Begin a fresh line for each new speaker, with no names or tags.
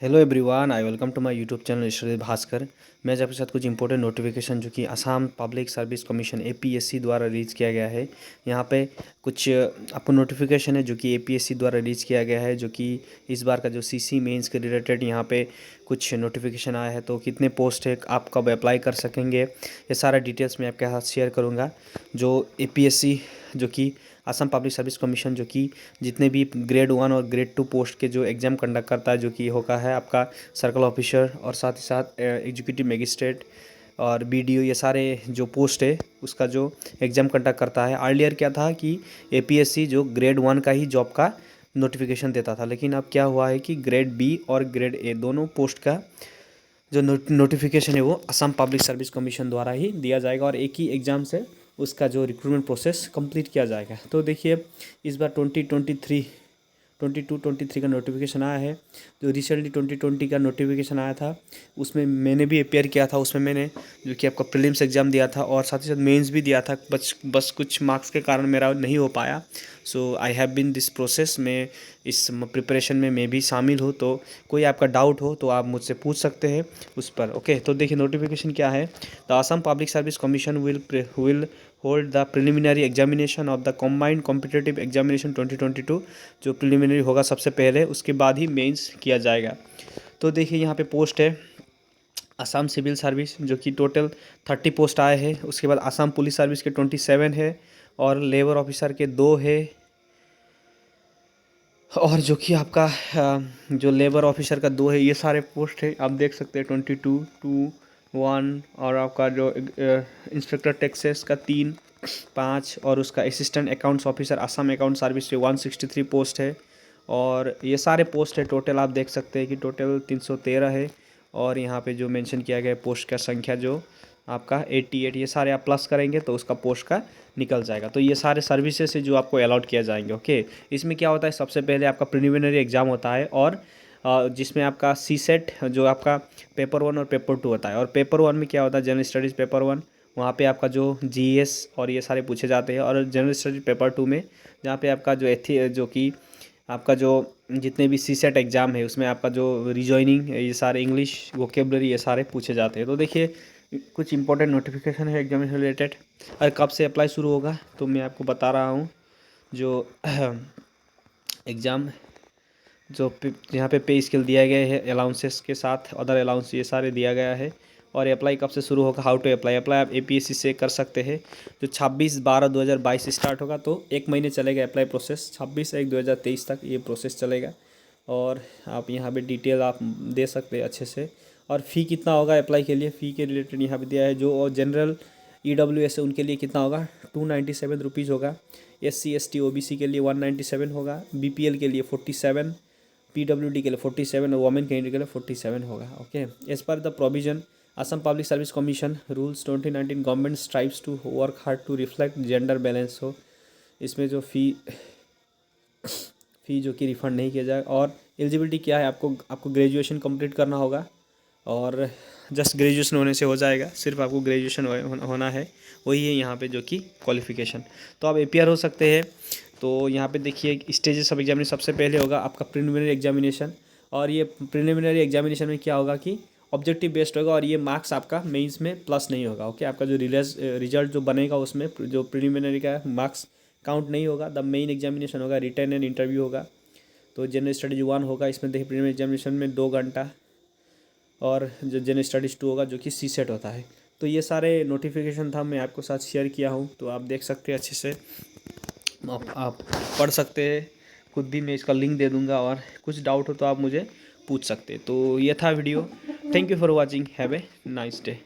Hello everyone, I welcome to my YouTube channel Shri Bhaskar. मैं आज आपके साथ कुछ इंपॉर्टेंट नोटिफिकेशन जो कि Assam public service commission APSC द्वारा रिलीज़ किया गया है। यहाँ पे कुछ आपको नोटिफिकेशन है जो कि एपीएससी द्वारा रिलीज़ किया गया है, जो कि इस बार का जो सीसी मेंस के रिलेटेड यहाँ पे कुछ नोटिफिकेशन आया है। तो कितने पोस्ट है, आप कब अप्लाई कर सकेंगे, ये सारा डिटेल्स मैं आपके साथ शेयर करूँगा। जो एपीएससी जो कि असम पब्लिक सर्विस कमीशन जो कि जितने भी ग्रेड 1 और ग्रेड 2 पोस्ट के जो एग्ज़ाम कंडक्ट करता है, जो कि होगा है आपका सर्कल ऑफिसर और साथ ही साथ एग्जीक्यूटिव मैजिस्ट्रेट और बीडीओ, ये सारे जो पोस्ट है उसका जो एग्ज़ाम कंडक्ट करता है। अर्लियर क्या था कि एपीएससी जो ग्रेड 1 का ही जॉब का नोटिफिकेशन देता था, लेकिन अब क्या हुआ है कि ग्रेड बी और ग्रेड ए दोनों पोस्ट का जो नोटिफिकेशन है वो असम पब्लिक सर्विस कमीशन द्वारा ही दिया जाएगा और एक ही एग्ज़ाम से उसका जो रिक्रूटमेंट प्रोसेस कंप्लीट किया जाएगा। तो देखिए, इस बार 2022-23 का नोटिफिकेशन आया है। जो रिसेंटली 2020 का नोटिफिकेशन आया था उसमें मैंने भी अपेयर किया था। उसमें मैंने जो कि आपका प्रीलिम्स एग्ज़ाम दिया था और साथ ही साथ मेंस भी दिया था। बस कुछ मार्क्स के कारण मेरा नहीं हो पाया। So I have been this process में, इस प्रिपरेशन में मैं भी शामिल हूँ। तो कोई आपका डाउट हो तो आप मुझसे पूछ सकते हैं उस पर। ओके, तो देखिए नोटिफिकेशन क्या है। The Assam public service commission will hold the preliminary examination of the combined competitive examination 2022। जो प्रिलिमिनरी होगा सबसे पहले, उसके बाद ही मेंस किया जाएगा। तो देखिए यहाँ पे पोस्ट है असम सिविल सर्विस, जो कि टोटल 30 पोस्ट आए हैं। उसके बाद असम पुलिस सर्विस के 27 है और लेबर ऑफिसर के 2 है। और जो कि आपका जो लेबर ऑफिसर का 2 है, ये सारे पोस्ट है आप देख सकते हैं। 22-2-1 और आपका जो इंस्पेक्टर टैक्सेस का 3, 5 और उसका assistant accounts officer Assam account service से 163 पोस्ट है। और ये सारे पोस्ट है टोटल आप देख सकते हैं कि टोटल 313 है। और यहाँ पे जो मेंशन किया गया है पोस्ट का संख्या जो आपका 88, ये सारे आप प्लस करेंगे तो उसका पोस्ट का निकल जाएगा। तो ये सारे सर्विसेज है जो आपको अलाउड किया जाएंगे। ओके, इसमें क्या होता है, सबसे पहले आपका प्रिलिमिनरी एग्ज़ाम होता है और जिसमें आपका सी सेट जो आपका पेपर 1 और पेपर 2 होता है। और पेपर 1 में क्या होता है, जनरल स्टडीज़ पेपर 1, वहाँ पे आपका जो जीएस और ये सारे पूछे जाते हैं। और जनरल स्टडीज पेपर 2 में जहाँ पे आपका जो कि आपका जो जितने भी सी सेट एग्ज़ाम है उसमें आपका जो रिजॉइनिंग, ये सारे इंग्लिश वोकेबलरी ये सारे पूछे जाते हैं। तो देखिए कुछ इंपॉर्टेंट नोटिफिकेशन है एग्जामिनेशन रिलेटेड। और कब से अप्लाई शुरू होगा तो मैं आपको बता रहा हूँ। जो एग्ज़ाम जो यहाँ पे स्केल दिया गया है अलाउंसेस के साथ, अदर अलाउंस ये सारे दिया गया है। और अप्लाई कब से शुरू होगा, हाउ टू अप्लाई आप एपीएससी से कर सकते हैं। जो 26/12/2022 स्टार्ट होगा, तो 1 महीने चलेगा अप्लाई प्रोसेस। 26/1/2023 तक ये प्रोसेस चलेगा। और आप यहाँ पे डिटेल आप दे सकते हैं अच्छे से। और फ़ी कितना होगा अप्लाई के लिए, फ़ी के रिलेटेड यहाँ पे दिया है। जो जनरल ईडब्ल्यूएस है उनके लिए कितना होगा, 297 रुपीज़ होगा। SC ST OBC के लिए 197 होगा। BPL के लिए 47, PWD के लिए 47 और वोमेन कैंडिडेट के लिए 47 होगा। Okay, as per the provision Assam public service commission rules 2019 government strives to work hard to reflect gender balance हो। इसमें जो फ़ी जो कि रिफ़ंड नहीं किया जाए। और एलिजिबिलिटी क्या है, आपको ग्रेजुएशन कंप्लीट करना होगा और जस्ट ग्रेजुएशन होने से हो जाएगा। सिर्फ आपको ग्रेजुएशन होना है, वही है यहाँ पे जो कि क्वालिफ़िकेशन। तो आप एपीआर हो सकते हैं। तो यहाँ पे देखिए स्टेजेस ऑफ एग्जामिनेशन, सबसे पहले होगा आपका प्रिलिमिनरी एग्जामिनेशन। और ये प्रिलिमिनरी एग्जामिनेशन में क्या होगा कि ऑब्जेक्टिव बेस्ड होगा और ये मार्क्स आपका मेंस में प्लस नहीं होगा। ओके, आपका जो रिजल्ट जो बनेगा उसमें जो प्रिलिमिनरी का मार्क्स काउंट नहीं होगा। द मेन एग्जामिनेशन होगा, रिटन एंड इंटरव्यू होगा। तो जनरल स्टडीज 1 होगा, इसमें देखिए प्रीलिमिनरी एग्जामिनेशन में 2 घंटा। और जो जनरल स्टडीज़ 2 होगा जो कि सी सेट होता है। तो ये सारे नोटिफिकेशन था, मैं आपको साथ शेयर किया हूँ। तो आप देख सकते हैं अच्छे से, आप पढ़ सकते हैं खुद भी। मैं इसका लिंक दे दूँगा और कुछ डाउट हो तो आप मुझे पूछ सकते हैं। तो ये था video. Thank you for watching, have a nice day.